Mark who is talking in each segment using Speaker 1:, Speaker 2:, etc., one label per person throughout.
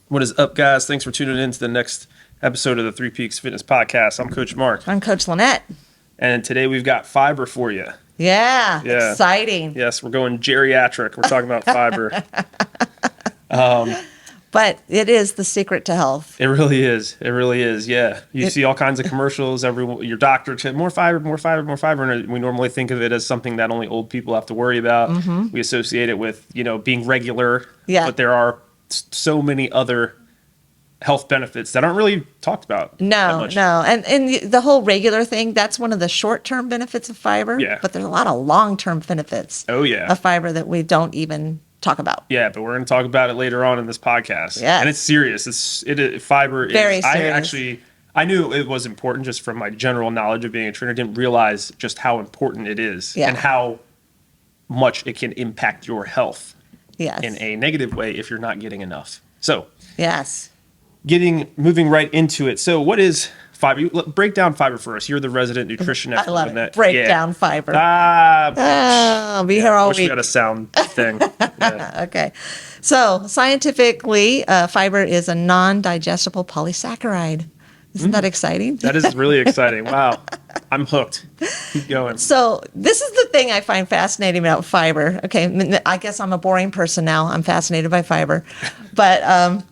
Speaker 1: What is up, guys? Thanks for tuning in to the next episode of the Three Peaks Fitness Podcast. I'm Coach Mark.
Speaker 2: I'm Coach Lynette.
Speaker 1: And today we've got fiber for you.
Speaker 2: Yeah. Exciting.
Speaker 1: Yes, we're going geriatric. We're talking about fiber.
Speaker 2: But it is the secret to health.
Speaker 1: It really is. It really is, yeah. You see all kinds of commercials. Your doctor, more fiber, more fiber, more fiber. And we normally think of it as something that only old people have to worry about. Mm-hmm. We associate it with, being regular.
Speaker 2: Yeah.
Speaker 1: But there are so many other health benefits that aren't really talked about.
Speaker 2: No. And the whole regular thing, that's one of the short-term benefits of fiber.
Speaker 1: Yeah.
Speaker 2: But there's a lot of long-term benefits of fiber that we don't even talk about.
Speaker 1: Yeah, but we're going to talk about it later on in this podcast.
Speaker 2: Yeah.
Speaker 1: And it's serious. Fiber is
Speaker 2: very serious.
Speaker 1: I knew it was important just from my general knowledge of being a trainer. Didn't realize just how important it is and how much it can impact your health in a negative way if you're not getting enough. So, moving right into it. So, what is fiber? Break down fiber for us. You're the resident nutrition expert.
Speaker 2: I love it. Break down fiber. I'll be here all week.
Speaker 1: We got a sound thing. Yeah.
Speaker 2: Okay. So, scientifically, fiber is a non-digestible polysaccharide. Isn't that exciting?
Speaker 1: That is really exciting. Wow. I'm hooked. Keep going.
Speaker 2: So this is the thing I find fascinating about fiber. Okay, I guess I'm a boring person now. I'm fascinated by fiber. But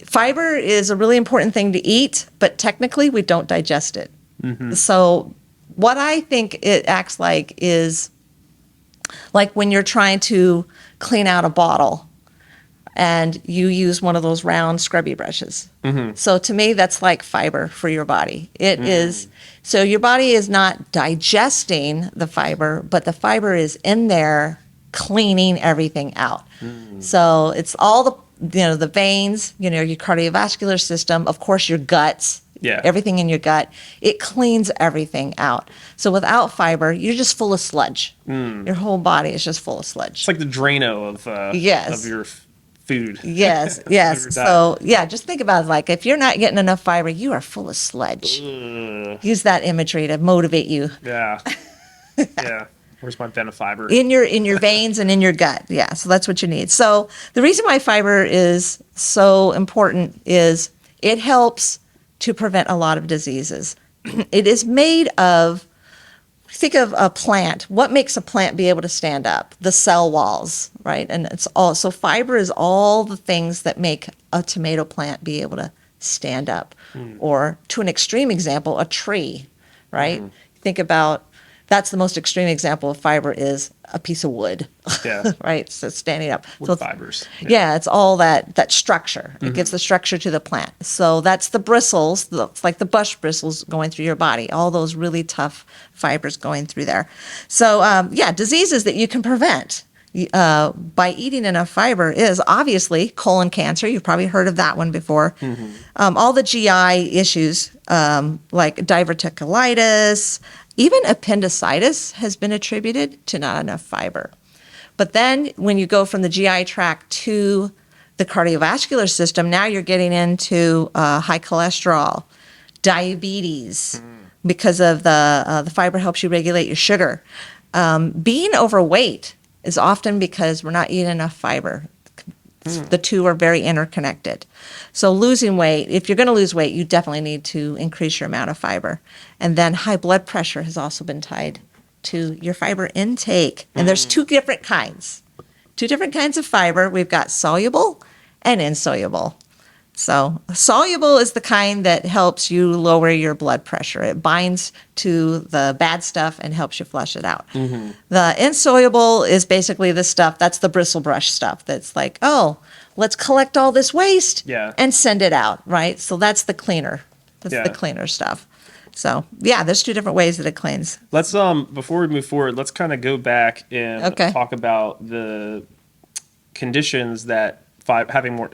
Speaker 2: fiber is a really important thing to eat, but technically we don't digest it. Mm-hmm. So what I think it acts like is like when you're trying to clean out a bottle and you use one of those round scrubby brushes. Mm-hmm. So to me, that's like fiber for your body. It is. So your body is not digesting the fiber, but the fiber is in there cleaning everything out. So it's all the veins, your cardiovascular system, of course, your guts, everything in your gut. It cleans everything out. So without fiber, you're just full of sludge. Your whole body is just full of sludge.
Speaker 1: It's like the Drano of your food.
Speaker 2: Yes. So, just think about it. Like, if you're not getting enough fiber, you are full of sludge. Use that imagery to motivate you.
Speaker 1: Yeah. Where's my Benefiber?
Speaker 2: In your veins and in your gut. Yeah, so that's what you need. So the reason why fiber is so important is it helps to prevent a lot of diseases. It is made of, think of a plant. What makes a plant be able to stand up? The cell walls, right? And so fiber is all the things that make a tomato plant be able to stand up. Or to an extreme example, a tree, right? Think about, that's the most extreme example of fiber is a piece of wood, right? So standing up.
Speaker 1: Wood fibers.
Speaker 2: Yeah, it's all that structure. It gives the structure to the plant. So that's the bristles, it's like the bush bristles going through your body, all those really tough fibers going through there. So, diseases that you can prevent by eating enough fiber is obviously colon cancer. You've probably heard of that one before. All the GI issues like diverticulitis, even appendicitis has been attributed to not enough fiber. But then when you go from the GI tract to the cardiovascular system, now you're getting into high cholesterol, diabetes, because of the fiber helps you regulate your sugar. Being overweight is often because we're not eating enough fiber. The two are very interconnected. So losing weight, if you're going to lose weight, you definitely need to increase your amount of fiber. And then high blood pressure has also been tied to your fiber intake. And there's two different kinds of fiber. We've got soluble and insoluble. So soluble is the kind that helps you lower your blood pressure. It binds to the bad stuff and helps you flush it out. The insoluble is basically the stuff, that's the bristle brush stuff. That's like, let's collect all this waste and send it out, right? So that's the cleaner. That's the cleaner stuff. So, there's two different ways that it cleans.
Speaker 1: Let's, before we move forward, let's kind of go back and talk about the conditions that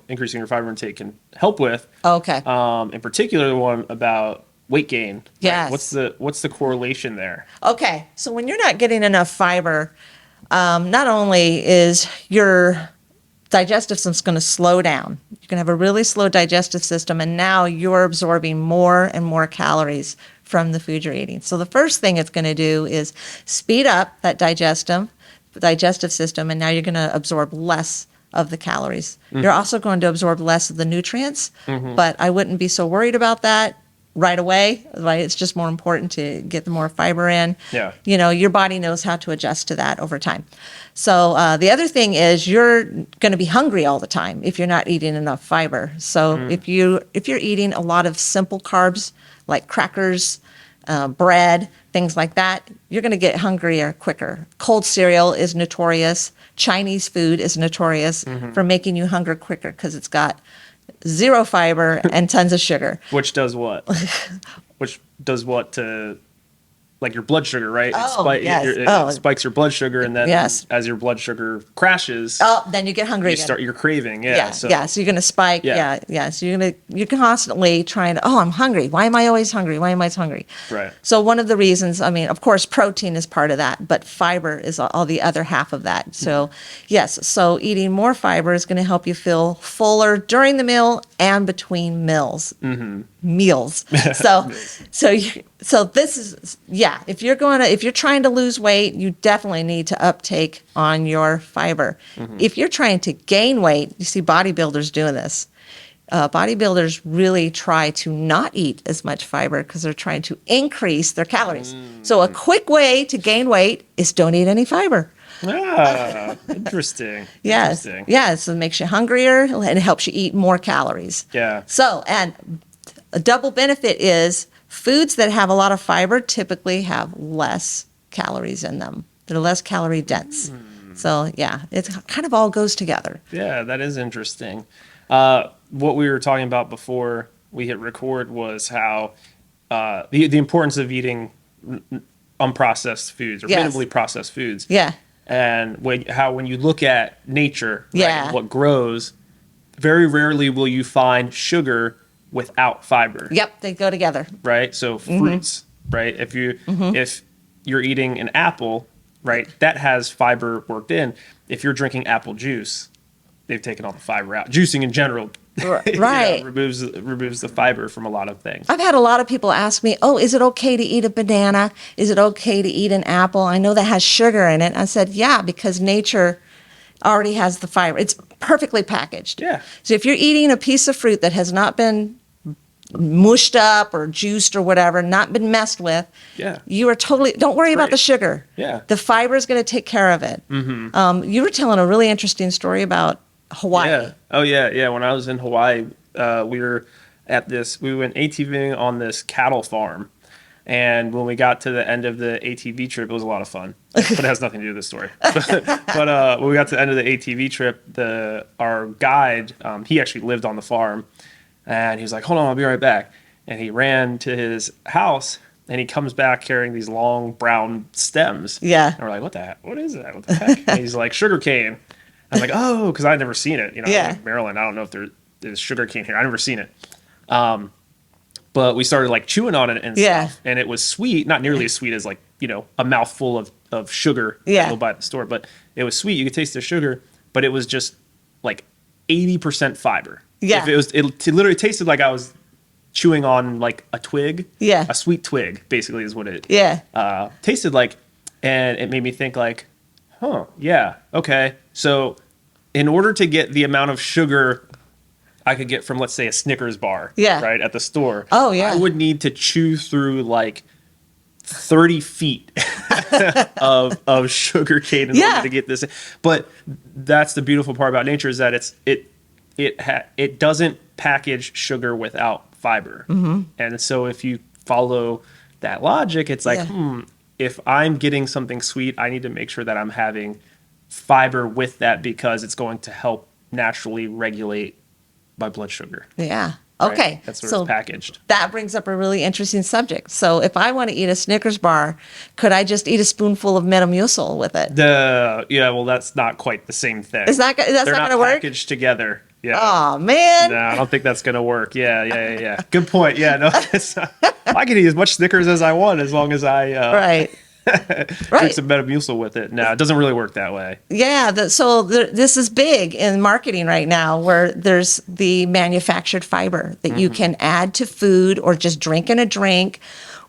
Speaker 1: increasing your fiber intake can help with.
Speaker 2: Okay.
Speaker 1: In particular, the one about weight gain.
Speaker 2: Yes.
Speaker 1: What's the correlation there?
Speaker 2: Okay. So when you're not getting enough fiber, not only is your digestive system's going to slow down, you're going to have a really slow digestive system, and now you're absorbing more and more calories from the food you're eating. So the first thing it's going to do is speed up that digestive system, and now you're going to absorb less of the calories. You're also going to absorb less of the nutrients, but I wouldn't be so worried about that right away. Right? It's just more important to get the more fiber in.
Speaker 1: Yeah.
Speaker 2: Your body knows how to adjust to that over time. So the other thing is you're going to be hungry all the time if you're not eating enough fiber. So if you're eating a lot of simple carbs like crackers, bread, things like that, you're going to get hungrier quicker. Cold cereal is notorious. Chinese food is notorious for making you hunger quicker because it's got zero fiber and tons of sugar.
Speaker 1: Which does what? Which does what to, like, your blood sugar, right?
Speaker 2: Yes.
Speaker 1: It spikes your blood sugar, and then
Speaker 2: Yes.
Speaker 1: as your blood sugar crashes,
Speaker 2: Then you get hungry
Speaker 1: you
Speaker 2: again.
Speaker 1: start your craving.
Speaker 2: So you're going to spike.
Speaker 1: Yeah.
Speaker 2: So you're constantly trying to, I'm hungry. Why am I always hungry? Why am I always hungry?
Speaker 1: Right.
Speaker 2: So one of the reasons, of course, protein is part of that, but fiber is all the other half of that. So yes, so eating more fiber is going to help you feel fuller during the meal and between meals. Meals. So this is, if you're trying to lose weight, you definitely need to uptake on your fiber. If you're trying to gain weight, you see bodybuilders doing this. Bodybuilders really try to not eat as much fiber because they're trying to increase their calories. So a quick way to gain weight is don't eat any fiber.
Speaker 1: Interesting.
Speaker 2: Yes.
Speaker 1: Interesting.
Speaker 2: Yeah, so it makes you hungrier and it helps you eat more calories.
Speaker 1: Yeah.
Speaker 2: So, and a double benefit is foods that have a lot of fiber typically have less calories in them. They're less calorie dense. So, yeah, it kind of all goes together.
Speaker 1: Yeah, that is interesting. What we were talking about before we hit record was how the importance of eating unprocessed foods or minimally processed foods.
Speaker 2: Yeah.
Speaker 1: And when you look at nature, right,
Speaker 2: Yeah.
Speaker 1: and what grows, very rarely will you find sugar without fiber.
Speaker 2: Yep, they go together.
Speaker 1: Right? So fruits, right? If you're eating an apple, right, that has fiber worked in. If you're drinking apple juice, they've taken all the fiber out. Juicing in general,
Speaker 2: Right.
Speaker 1: removes the fiber from a lot of things.
Speaker 2: I've had a lot of people ask me, is it okay to eat a banana? Is it okay to eat an apple? I know that has sugar in it. I said, yeah, because nature already has the fiber. It's perfectly packaged.
Speaker 1: Yeah.
Speaker 2: So if you're eating a piece of fruit that has not been mushed up or juiced or whatever, not been messed with, you are don't worry about the sugar.
Speaker 1: Yeah.
Speaker 2: The fiber is going to take care of it. You were telling a really interesting story about Hawaii.
Speaker 1: Yeah. Oh yeah. When I was in Hawaii, we went ATVing on this cattle farm. And when we got to the end of the ATV trip, it was a lot of fun, but it has nothing to do with this story. But when we got to the end of the ATV trip, our guide, he actually lived on the farm, and he was like, "Hold on, I'll be right back." And he ran to his house, and he comes back carrying these long brown stems.
Speaker 2: Yeah.
Speaker 1: And we're like, what is that? What the heck? And he's like, "Sugar cane." I was like, "Oh," because I'd never seen it. Like Maryland, I don't know if there's sugar cane here. I've never seen it. But we started like chewing on it and stuff, and it was sweet, not nearly as sweet as like, a mouthful of sugar that you'll buy at the store, but it was sweet. You could taste the sugar, but it was just like 80% fiber.
Speaker 2: Yeah.
Speaker 1: It literally tasted like I was chewing on like a twig.
Speaker 2: Yeah.
Speaker 1: A sweet twig, basically, is what it tasted like. And it made me think like, okay. So in order to get the amount of sugar I could get from, let's say, a Snickers bar, right, at the store.
Speaker 2: Oh, yeah.
Speaker 1: I would need to chew through like 30 feet of sugar cane in order to get this. But that's the beautiful part about nature, is that it doesn't package sugar without fiber. And so if you follow that logic, it's like, if I'm getting something sweet, I need to make sure that I'm having fiber with that, because it's going to help naturally regulate my blood sugar.
Speaker 2: Yeah.
Speaker 1: Right?
Speaker 2: Okay.
Speaker 1: That's sort of packaged.
Speaker 2: That brings up a really interesting subject. So if I want to eat a Snickers bar, could I just eat a spoonful of Metamucil with it?
Speaker 1: Well, that's not quite the same thing.
Speaker 2: That's not going to work?
Speaker 1: Packaged together. Yeah.
Speaker 2: Oh, man.
Speaker 1: No, I don't think that's going to work. Yeah. Good point. Yeah, no, I can eat as much Snickers as I want as long as I drink some Metamucil with it. No, it doesn't really work that way.
Speaker 2: Yeah. This is big in marketing right now, where there's the manufactured fiber that you can add to food or just drink in a drink,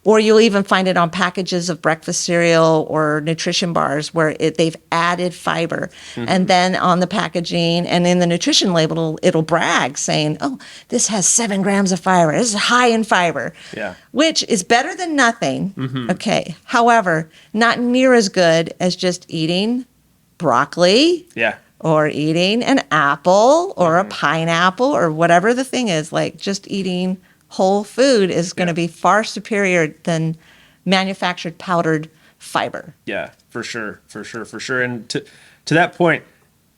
Speaker 2: Or you'll even find it on packages of breakfast cereal or nutrition bars where they've added fiber. And then on the packaging and in the nutrition label, it'll brag saying, oh, this has 7 grams of fiber. This is high in fiber, which is better than nothing. Okay. However, not near as good as just eating broccoli. Or eating an apple or a pineapple or whatever the thing is. Like just eating whole food is going to be far superior than manufactured powdered fiber.
Speaker 1: Yeah, for sure. And to that point,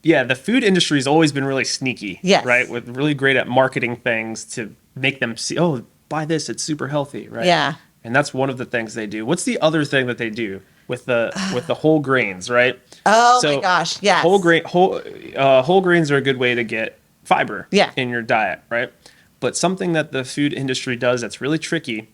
Speaker 1: the food industry has always been really sneaky, right? With really great at marketing things to make them see, oh, buy this, it's super healthy, right?
Speaker 2: Yeah.
Speaker 1: And that's one of the things they do. What's the other thing that they do with the whole grains, right?
Speaker 2: Oh my gosh, yes.
Speaker 1: Whole grains are a good way to get fiber in your diet, right? But something that the food industry does that's really tricky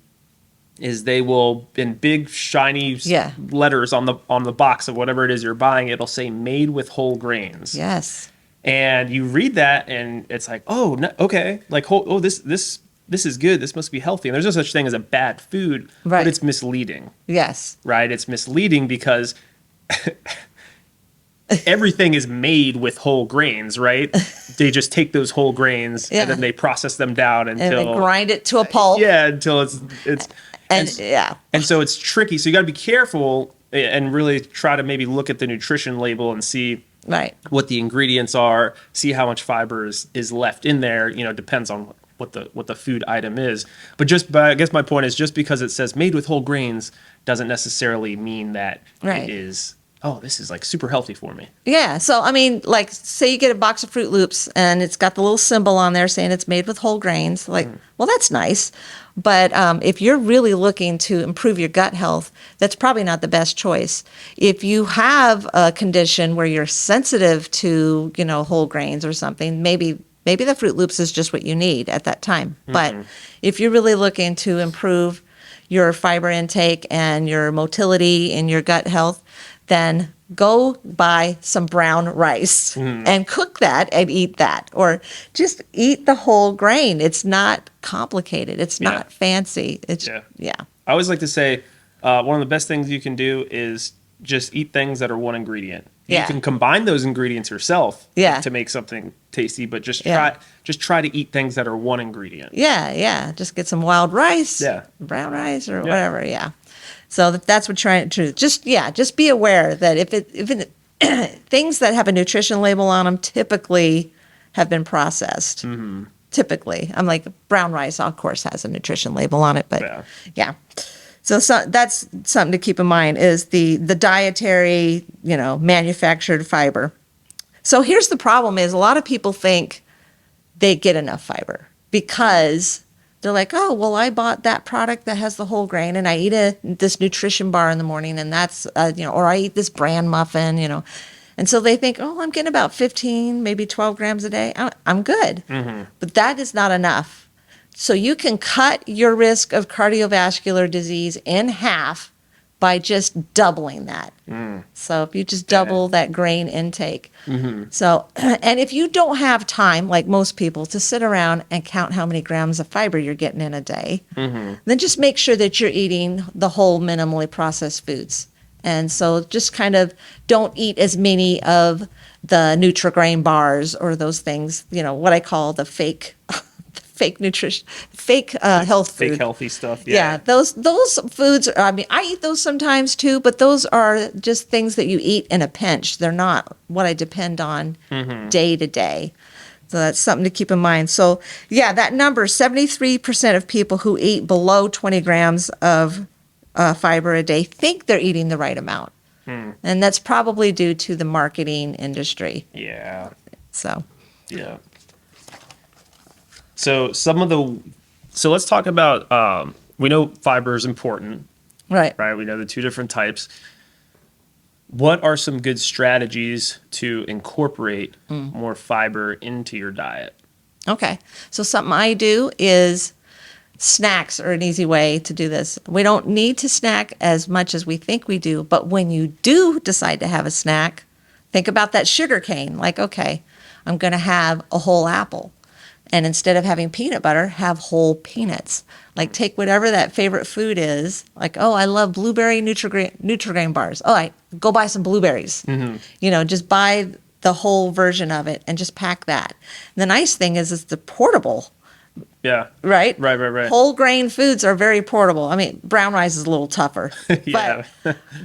Speaker 1: is they will, in big shiny letters on the box of whatever it is you're buying, it'll say made with whole grains.
Speaker 2: Yes.
Speaker 1: And you read that and it's like, oh, no, okay, like this is good. This must be healthy. And there's no such thing as a bad food, but it's misleading.
Speaker 2: Yes.
Speaker 1: Right? It's misleading because everything is made with whole grains, right? They just take those whole grains and then they process them down until...
Speaker 2: And they grind it to a pulp.
Speaker 1: Yeah, until it's... And so it's tricky. So you got to be careful and really try to maybe look at the nutrition label and see what the ingredients are, see how much fiber is left in there. You know, depends on what the food item is. But I guess my point is just because it says made with whole grains doesn't necessarily mean that it is, oh, this is like super healthy for me.
Speaker 2: Yeah. So, I mean, like say you get a box of Fruit Loops and it's got the little symbol on there saying it's made with whole grains. Like, well, that's nice. But if you're really looking to improve your gut health, that's probably not the best choice. If you have a condition where you're sensitive to, whole grains or something, maybe the Fruit Loops is just what you need at that time. But if you're really looking to improve your fiber intake and your motility in your gut health, then go buy some brown rice and cook that and eat that. Or just eat the whole grain. It's not complicated. It's not fancy. It's I
Speaker 1: always like to say one of the best things you can do is just eat things that are one ingredient. You can combine those ingredients yourself to make something tasty, but just try to eat things that are one ingredient.
Speaker 2: Yeah. Just get some wild rice, brown rice, or whatever. Yeah. So that's what you're trying to just be aware that if it things that have a nutrition label on them typically have been processed. Typically, I'm like brown rice, of course, has a nutrition label on it, but So that's something to keep in mind is the dietary, manufactured fiber. So here's the problem is a lot of people think they get enough fiber because they're like, oh, well, I bought that product that has the whole grain and I eat this nutrition bar in the morning and that's, or I eat this bran muffin, And so they think, oh, I'm getting about 15, maybe 12 grams a day. I'm good. But that is not enough. So you can cut your risk of cardiovascular disease in half by just doubling that. So if you just double that grain intake. So, and if you don't have time, like most people, to sit around and count how many grams of fiber you're getting in a day, then just make sure that you're eating the whole minimally processed foods. And so just kind of don't eat as many of the Nutri-Grain bars or those things, what I call the fake nutrition, health food.
Speaker 1: Fake healthy stuff.
Speaker 2: Yeah, those foods, I eat those sometimes too, but those are just things that you eat in a pinch. They're not what I depend on day to day. So that's something to keep in mind. So that number, 73% of people who eat below 20 grams of fiber a day think they're eating the right amount. And that's probably due to the marketing industry.
Speaker 1: Yeah.
Speaker 2: So.
Speaker 1: Yeah. So let's talk about, we know fiber is important.
Speaker 2: Right.
Speaker 1: We know the two different types. What are some good strategies to incorporate more fiber into your diet?
Speaker 2: Okay. So something I do is snacks are an easy way to do this. We don't need to snack as much as we think we do, but when you do decide to have a snack, think about that sugar cane. Like, okay, I'm going to have a whole apple. And instead of having peanut butter, have whole peanuts. Like take whatever that favorite food is. Like, oh, I love blueberry Nutri-Grain bars. Oh, I go buy some blueberries. Just buy the whole version of it and just pack that. And the nice thing is it's the portable.
Speaker 1: Yeah.
Speaker 2: Right?
Speaker 1: Right.
Speaker 2: Whole grain foods are very portable. I mean, brown rice is a little tougher.
Speaker 1: Yeah.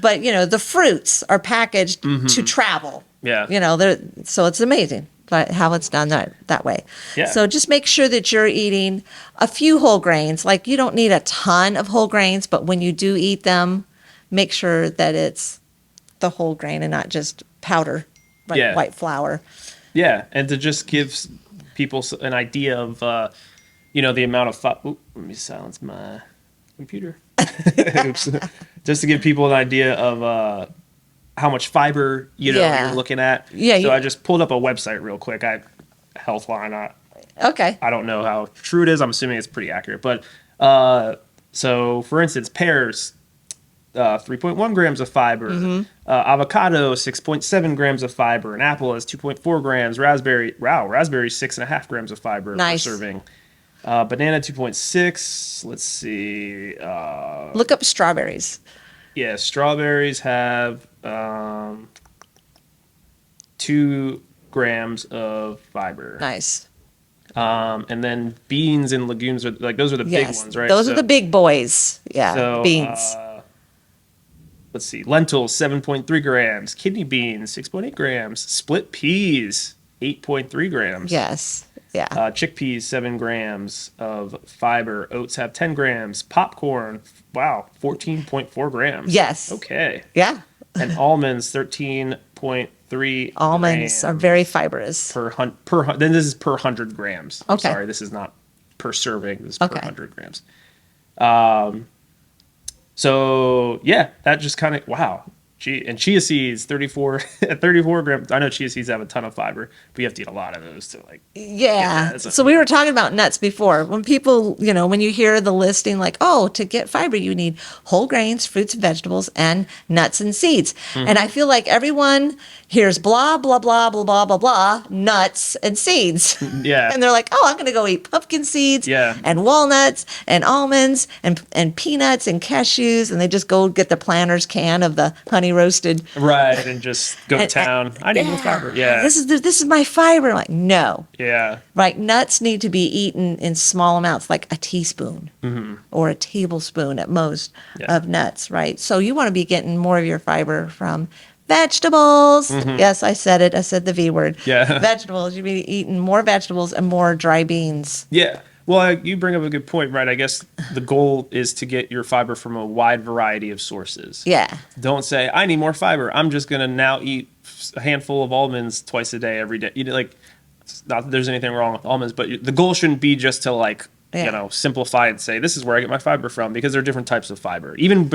Speaker 2: But the fruits are packaged to travel.
Speaker 1: Yeah.
Speaker 2: So it's amazing how it's done that way.
Speaker 1: Yeah.
Speaker 2: So just make sure that you're eating a few whole grains. Like you don't need a ton of whole grains, but when you do eat them, make sure that it's the whole grain and not just powder, like white flour.
Speaker 1: Yeah, and to just give people an idea of, the amount of let me silence my computer. Just to give people an idea of how much fiber you're looking at.
Speaker 2: Yeah.
Speaker 1: So I just pulled up a website real quick. Healthline.
Speaker 2: Okay.
Speaker 1: I don't know how true it is. I'm assuming it's pretty accurate. But so, for instance, pears, 3.1 grams of fiber. Avocado, 6.7 grams of fiber. An apple has 2.4 grams. Raspberry, 6.5 grams of fiber per serving. Banana, 2.6. Let's see.
Speaker 2: Look up strawberries.
Speaker 1: Yeah, strawberries have 2 grams of fiber.
Speaker 2: Nice.
Speaker 1: And then beans and legumes are those are the big ones, right?
Speaker 2: Those are the big boys. Yeah,
Speaker 1: so,
Speaker 2: beans.
Speaker 1: Let's see. Lentils, 7.3 grams. Kidney beans, 6.8 grams. Split peas, 8.3 grams.
Speaker 2: Yes. Yeah.
Speaker 1: Chickpeas, 7 grams of fiber. Oats have 10 grams. Popcorn, 14.4 grams.
Speaker 2: Yes.
Speaker 1: Okay.
Speaker 2: Yeah.
Speaker 1: And almonds, 13.3
Speaker 2: Almonds are very fibrous.
Speaker 1: Then this is per 100 grams.
Speaker 2: Okay.
Speaker 1: I'm sorry, this is not per serving. This is per 100 grams. So yeah, that just kind of wow. And chia seeds, 34 grams. I know chia seeds have a ton of fiber, but you have to eat a lot of those to
Speaker 2: Yeah. So we were talking about nuts before. When people, when you hear the listing like, oh, to get fiber, you need whole grains, fruits and vegetables, and nuts and seeds. And I feel like everyone hears blah, blah, blah, blah, blah, blah, blah, nuts and seeds.
Speaker 1: Yeah.
Speaker 2: And they're like, oh, I'm going to go eat pumpkin seeds and walnuts and almonds and peanuts and cashews. And they just go get the Planters can of the honey roasted.
Speaker 1: Right. And just go to town. I need more fiber. Yeah.
Speaker 2: This is my fiber. I'm like, no.
Speaker 1: Yeah.
Speaker 2: Right. Nuts need to be eaten in small amounts, like a teaspoon or a tablespoon at most of nuts. Right. So you want to be getting more of your fiber from vegetables. Yes, I said it. I said the V word.
Speaker 1: Yeah.
Speaker 2: Vegetables. You'd be eating more vegetables and more dry beans.
Speaker 1: Yeah. Well, you bring up a good point, right? I guess the goal is to get your fiber from a wide variety of sources.
Speaker 2: Yeah.
Speaker 1: Don't say, I need more fiber. I'm just going to now eat a handful of almonds twice a day, every day. Not that there's anything wrong with almonds, but the goal shouldn't be just to simplify and say, this is where I get my fiber from, because there are different types of fiber. Even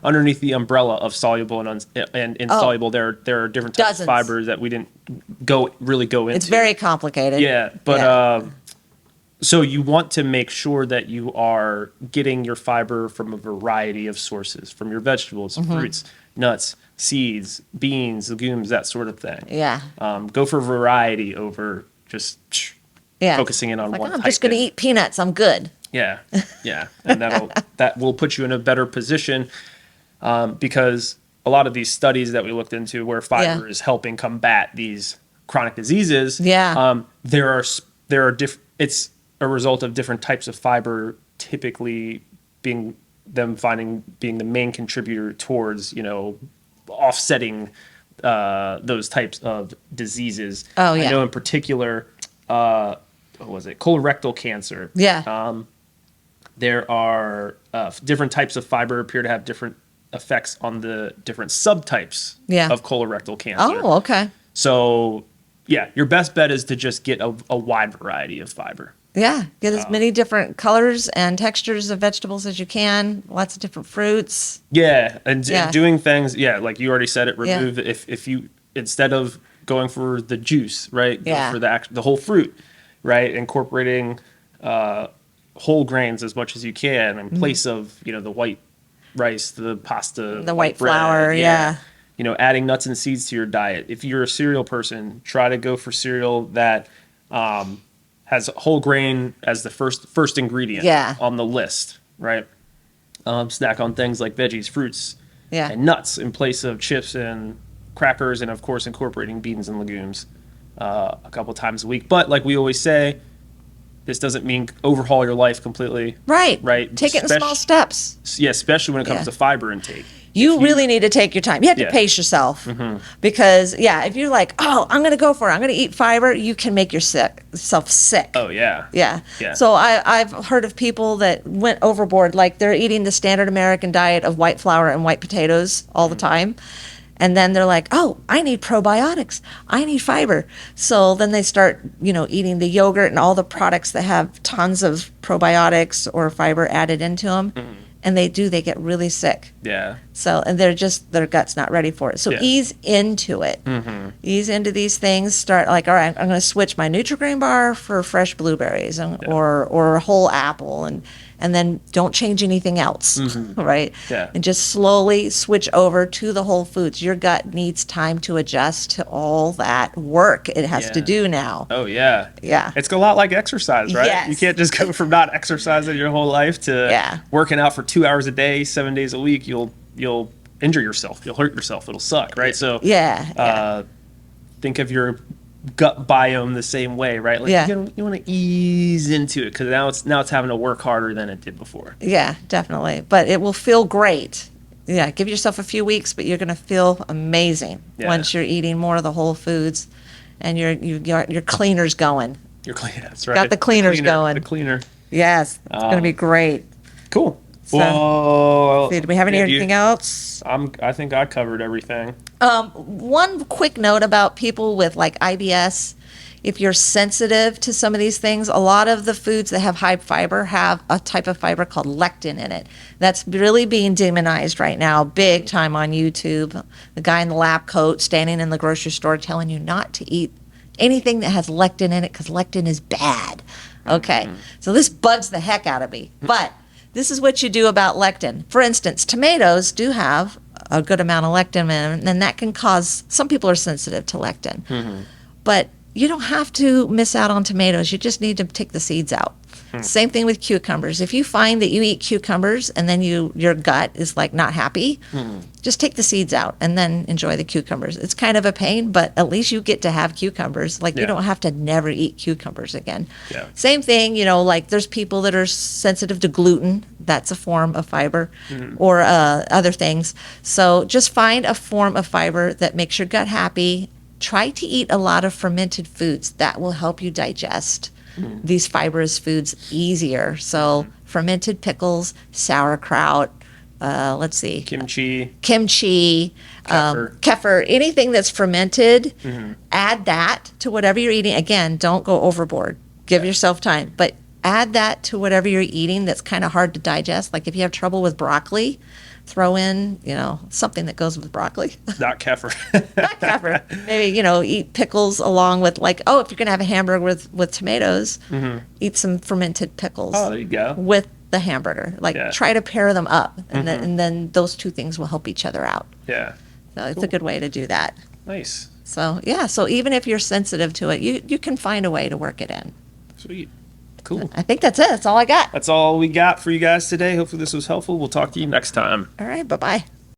Speaker 1: underneath the umbrella of soluble and insoluble, there are different types of fibers that we didn't really go into.
Speaker 2: It's very complicated.
Speaker 1: Yeah. But, so you want to make sure that you are getting your fiber from a variety of sources, from your vegetables, fruits, nuts, seeds, beans, legumes, that sort of thing.
Speaker 2: Yeah.
Speaker 1: Go for variety over just focusing in on one type.
Speaker 2: I'm just going to eat peanuts. I'm good.
Speaker 1: Yeah. Yeah. And that will put you in a better position because a lot of these studies that we looked into where fiber is helping combat these chronic diseases, it's a result of different types of fiber typically being the main contributor towards, offsetting those types of diseases.
Speaker 2: Oh, yeah.
Speaker 1: I know in particular, colorectal cancer.
Speaker 2: Yeah.
Speaker 1: There are different types of fiber appear to have different effects on the different subtypes of colorectal cancer.
Speaker 2: Oh, okay.
Speaker 1: So, yeah, your best bet is to just get a wide variety of fiber.
Speaker 2: Yeah, get as many different colors and textures of vegetables as you can. Lots of different fruits.
Speaker 1: Yeah, and doing things. Yeah, like you already said, remove if you instead of going for the juice, right? Go for the whole fruit, right? Incorporating whole grains as much as you can in place of the white rice, the pasta,
Speaker 2: the white
Speaker 1: bread.
Speaker 2: flour. Yeah.
Speaker 1: Adding nuts and seeds to your diet. If you're a cereal person, try to go for cereal that has whole grain as the first ingredient on the list, right? Snack on things like veggies, fruits, and nuts in place of chips and crackers, and of course incorporating beans and legumes a couple times a week. But like we always say, this doesn't mean overhaul your life completely.
Speaker 2: Right.
Speaker 1: Right.
Speaker 2: Take it in small steps.
Speaker 1: Yeah, especially when it comes to fiber intake.
Speaker 2: You really need to take your time. You have to pace yourself because, if you're like, oh, I'm going to go for it, I'm going to eat fiber, you can make yourself sick.
Speaker 1: Oh, yeah.
Speaker 2: Yeah. So I've heard of people that went overboard, like they're eating the standard American diet of white flour and white potatoes all the time. And then they're like, oh, I need probiotics. I need fiber. So then they start, eating the yogurt and all the products that have tons of probiotics or fiber added into them. And they get really sick.
Speaker 1: Yeah.
Speaker 2: So, and their gut's not ready for it. So ease into it. Ease into these things. Start like, all right, I'm going to switch my Nutri-Grain bar for fresh blueberries or a whole apple, and then don't change anything else, right?
Speaker 1: Yeah.
Speaker 2: And just slowly switch over to the whole foods. Your gut needs time to adjust to all that work it has to do now.
Speaker 1: Oh, yeah.
Speaker 2: Yeah.
Speaker 1: It's a lot like exercise, right?
Speaker 2: Yes.
Speaker 1: You can't just go from not exercising your whole life to working out for 2 hours a day, 7 days a week. You'll injure yourself. You'll hurt yourself. It'll suck, right? So think of your gut biome the same way, right? Like you want to ease into it because now it's having to work harder than it did before.
Speaker 2: Yeah, definitely. But it will feel great. Yeah, give yourself a few weeks, but you're going to feel amazing once you're eating more of the whole foods and your cleaners going.
Speaker 1: Your cleaner, that's right.
Speaker 2: Got the cleaners going.
Speaker 1: The cleaner.
Speaker 2: Yes, it's going to be great.
Speaker 1: Cool.
Speaker 2: So,
Speaker 1: well,
Speaker 2: do we have anything else?
Speaker 1: I think I covered everything.
Speaker 2: One quick note about people with like IBS. If you're sensitive to some of these things, a lot of the foods that have high fiber have a type of fiber called lectin in it. That's really being demonized right now, big time on YouTube. The guy in the lab coat standing in the grocery store telling you not to eat anything that has lectin in it because lectin is bad. Okay, so this bugs the heck out of me. But this is what you do about lectin. For instance, tomatoes do have a good amount of lectin in them, and that can cause, some people are sensitive to lectin. But you don't have to miss out on tomatoes. You just need to take the seeds out. Same thing with cucumbers. If you find that you eat cucumbers and then your gut is like not happy, just take the seeds out and then enjoy the cucumbers. It's kind of a pain, but at least you get to have cucumbers. Like you don't have to never eat cucumbers again.
Speaker 1: Yeah.
Speaker 2: Same thing, like there's people that are sensitive to gluten. That's a form of fiber or other things. So just find a form of fiber that makes your gut happy. Try to eat a lot of fermented foods. That will help you digest these fibrous foods easier. So fermented pickles, sauerkraut, let's see.
Speaker 1: Kimchi,
Speaker 2: kefir, anything that's fermented, add that to whatever you're eating. Again, don't go overboard. Give yourself time. But add that to whatever you're eating that's kind of hard to digest. Like if you have trouble with broccoli, throw in, something that goes with broccoli.
Speaker 1: Not kefir.
Speaker 2: Not kefir. Maybe, eat pickles along with if you're going to have a hamburger with tomatoes, eat some fermented pickles.
Speaker 1: Oh, there you go.
Speaker 2: With the hamburger. Try to pair them up. And then those two things will help each other out.
Speaker 1: Yeah.
Speaker 2: So it's a good way to do that.
Speaker 1: Nice.
Speaker 2: So, so even if you're sensitive to it, you can find a way to work it in.
Speaker 1: Sweet. Cool.
Speaker 2: I think that's it. That's all I got.
Speaker 1: That's all we got for you guys today. Hopefully this was helpful. We'll talk to you next time.
Speaker 2: All right. Bye-bye.